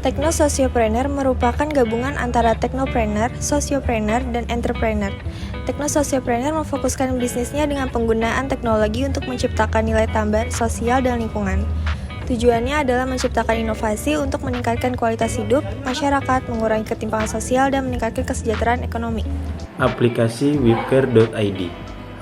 Techno-Sociopreneur merupakan gabungan antara technopreneur, sociopreneur, dan entrepreneur. Techno-Sociopreneur memfokuskan bisnisnya dengan penggunaan teknologi untuk menciptakan nilai tambah sosial dan lingkungan. Tujuannya adalah menciptakan inovasi untuk meningkatkan kualitas hidup masyarakat, mengurangi ketimpangan sosial, dan meningkatkan kesejahteraan ekonomi. Aplikasi webcare.id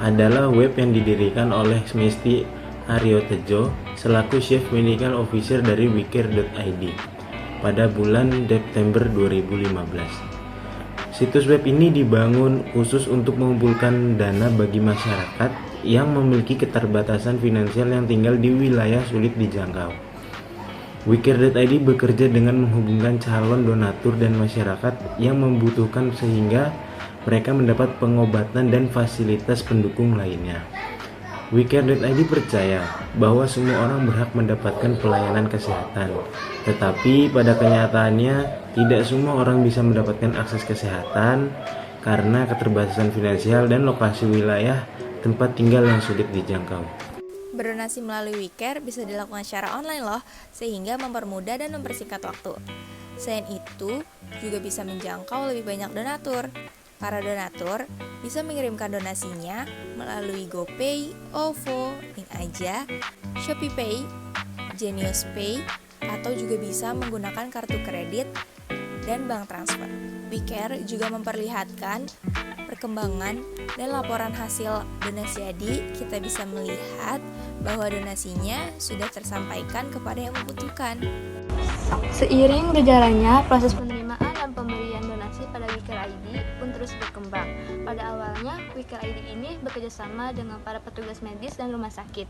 adalah web yang didirikan oleh Smesti Aryotejo selaku Chief Medical Officer dari webcare.id pada bulan September 2015. Situs web ini dibangun khusus untuk mengumpulkan dana bagi masyarakat yang memiliki keterbatasan finansial yang tinggal di wilayah sulit dijangkau. Webcare.id bekerja dengan menghubungkan calon donatur dan masyarakat yang membutuhkan sehingga mereka mendapat pengobatan dan fasilitas pendukung lainnya. Webcare.id percaya bahwa semua orang berhak mendapatkan pelayanan kesehatan, tetapi pada kenyataannya tidak semua orang bisa mendapatkan akses kesehatan karena keterbatasan finansial dan lokasi wilayah tempat tinggal yang sulit dijangkau. Berdonasi melalui WeCare bisa dilakukan secara online loh, sehingga mempermudah dan mempersingkat waktu. Selain itu, juga bisa menjangkau lebih banyak donatur. Para donatur bisa mengirimkan donasinya melalui GoPay, OVO, Link Aja, ShopeePay, Genius Pay, atau juga bisa menggunakan kartu kredit dan bank transfer. WeCare juga memperlihatkan perkembangan dan laporan hasil donasi. Jadi, kita bisa melihat bahwa donasinya sudah tersampaikan kepada yang membutuhkan. Seiring berjalannya proses penerimaan dan pemberian donasi pada WeCare ID pun terus berkembang. Pada awalnya, WeCare ID ini bekerjasama dengan para petugas medis dan rumah sakit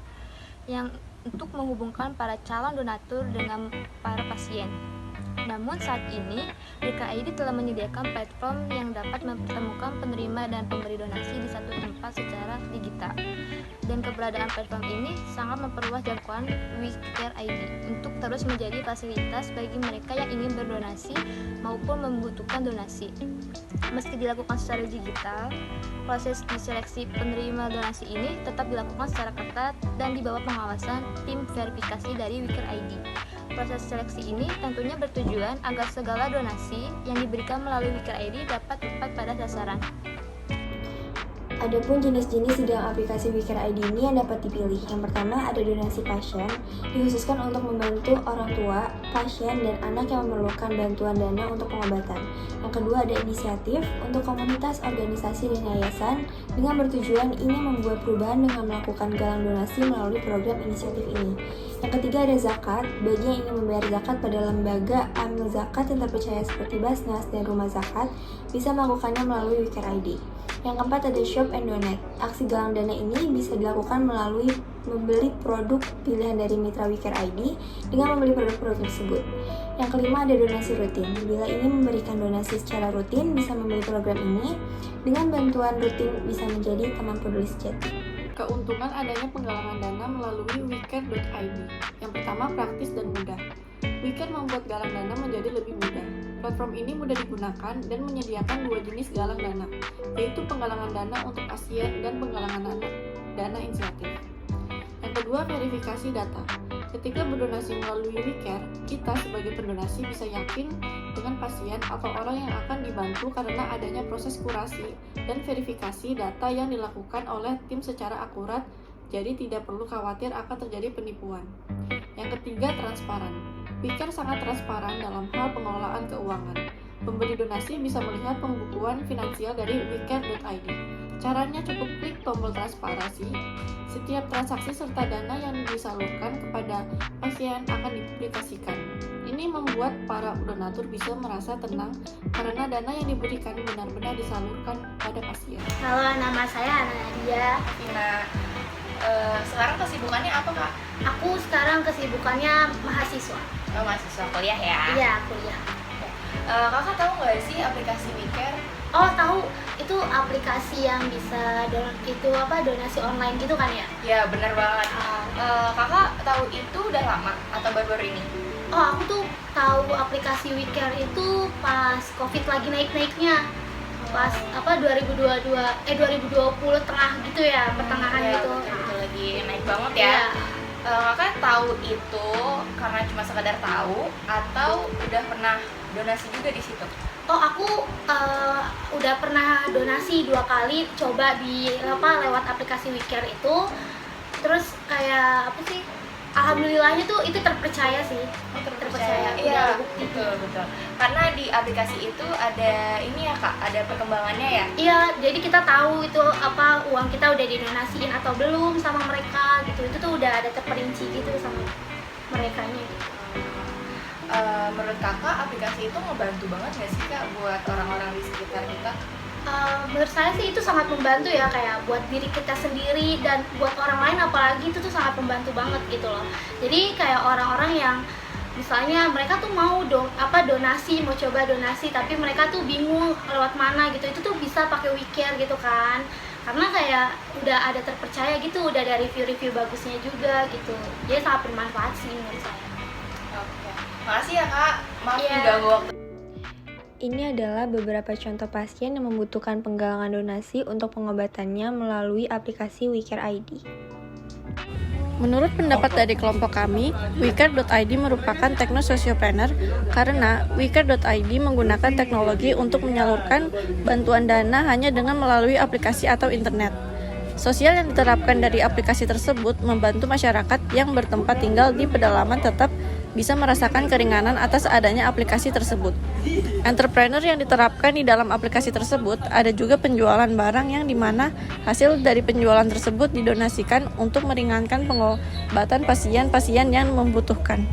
yang untuk menghubungkan para calon donatur dengan para pasien. Namun saat ini, WeCare ID telah menyediakan platform yang dapat mempertemukan penerima dan pemberi donasi di satu tempat secara digital. Dan keberadaan platform ini sangat memperluas jangkauan WeCare ID untuk terus menjadi fasilitas bagi mereka yang ingin berdonasi maupun membutuhkan donasi. Meski dilakukan secara digital, proses diseleksi penerima donasi ini tetap dilakukan secara ketat dan di bawah pengawasan tim verifikasi dari WeCare ID. Proses seleksi ini tentunya bertujuan agar segala donasi yang diberikan melalui WeCare ID dapat tepat pada sasaran. Adapun jenis-jenis di dalam aplikasi WeCare ID ini yang dapat dipilih. Yang pertama ada donasi pasien, dikhususkan untuk membantu orang tua, pasien, dan anak yang memerlukan bantuan dana untuk pengobatan. Yang kedua ada inisiatif untuk komunitas, organisasi, dan yayasan dengan bertujuan ingin membuat perubahan dengan melakukan galang donasi melalui program inisiatif ini. Yang ketiga ada zakat, bagi yang ingin membayar zakat pada lembaga amil zakat yang terpercaya seperti Basnas dan Rumah Zakat bisa melakukannya melalui WeCare ID. Yang keempat ada Shop and Donate. Aksi galang dana ini bisa dilakukan melalui membeli produk pilihan dari mitra WeCare ID dengan membeli produk-produk tersebut. Yang kelima ada donasi rutin. Bila ingin memberikan donasi secara rutin, bisa membeli program ini. Dengan bantuan rutin bisa menjadi teman peduli sejati. Keuntungan adanya penggalangan dana melalui WeCare.id. Yang pertama, praktis dan mudah. WeCare membuat galang dana menjadi lebih mudah. Platform ini mudah digunakan dan menyediakan dua jenis galang dana, yaitu penggalangan dana untuk pasien dan penggalangan dana inisiatif. Yang kedua, verifikasi data. Ketika berdonasi melalui WeCare, kita sebagai pendonasi bisa yakin dengan pasien atau orang yang akan dibantu karena adanya proses kurasi dan verifikasi data yang dilakukan oleh tim secara akurat, jadi tidak perlu khawatir akan terjadi penipuan. Yang ketiga, transparan. WeCare sangat transparan dalam hal pengelolaan keuangan. Pemberi donasi bisa melihat pembukuan finansial dari WeCare.id. Caranya cukup klik tombol transparansi. Setiap transaksi serta dana yang disalurkan kepada pasien akan dipublikasikan. Ini membuat para donatur bisa merasa tenang karena dana yang diberikan benar-benar disalurkan pada pasien. Halo, nama saya Nadia. Sekarang kesibukannya apa, Kak? Aku sekarang kesibukannya mahasiswa. Oh, mahasiswa kuliah ya? Iya, kuliah. Kakak tahu nggak sih aplikasi WeCare? Oh, tahu. Itu aplikasi yang bisa donasi online gitu kan ya? Ya, benar banget. Kakak tahu itu udah lama atau baru-baru ini? Oh, aku tuh tahu aplikasi WeCare itu pas Covid lagi naik-naiknya. Pas 2020 tengah gitu ya, pertengahan Ya, gitu. betul, lagi naik banget ya. Kakak tahu itu karena cuma sekedar tahu atau udah pernah donasi juga di situ? Oh, aku udah pernah donasi 2 kali, coba lewat aplikasi WeCare itu. Terus kayak apa sih? Alhamdulillahnya tuh itu terpercaya sih. Terpercaya. Udah Iya, ada bukti. betul. Karena di aplikasi itu ada ini ya Kak, ada perkembangannya ya. Iya, jadi kita tahu itu apa uang kita udah didonasiin atau belum sama mereka gitu. Itu tuh udah ada terperinci gitu sama merekanya gitu. Menurut Kakak aplikasi itu ngebantu banget nggak sih Kak buat orang-orang di sekitar kita? Menurut saya sih itu sangat membantu ya, kayak buat diri kita sendiri dan buat orang lain apalagi itu tuh sangat membantu banget gitu loh. Jadi kayak orang-orang yang misalnya mereka tuh mau donasi, mau coba donasi tapi mereka tuh bingung lewat mana gitu, itu tuh bisa pakai WeCare gitu kan. Karena kayak udah ada terpercaya gitu, udah ada review-review bagusnya juga gitu. Jadi sangat bermanfaat sih menurut saya. Oke. Makasih ya Kak. Maaf Iya. mengganggu waktu. Ini adalah beberapa contoh pasien yang membutuhkan penggalangan donasi untuk pengobatannya melalui aplikasi WeCare ID. Menurut pendapat dari kelompok kami, WeCare.id merupakan techno-sociopreneur karena WeCare.id menggunakan teknologi untuk menyalurkan bantuan dana hanya dengan melalui aplikasi atau internet. Sosial yang diterapkan dari aplikasi tersebut membantu masyarakat yang bertempat tinggal di pedalaman tetap bisa merasakan keringanan atas adanya aplikasi tersebut. Entrepreneur yang diterapkan di dalam aplikasi tersebut ada juga penjualan barang yang dimana hasil dari penjualan tersebut didonasikan untuk meringankan pengobatan pasien-pasien yang membutuhkan.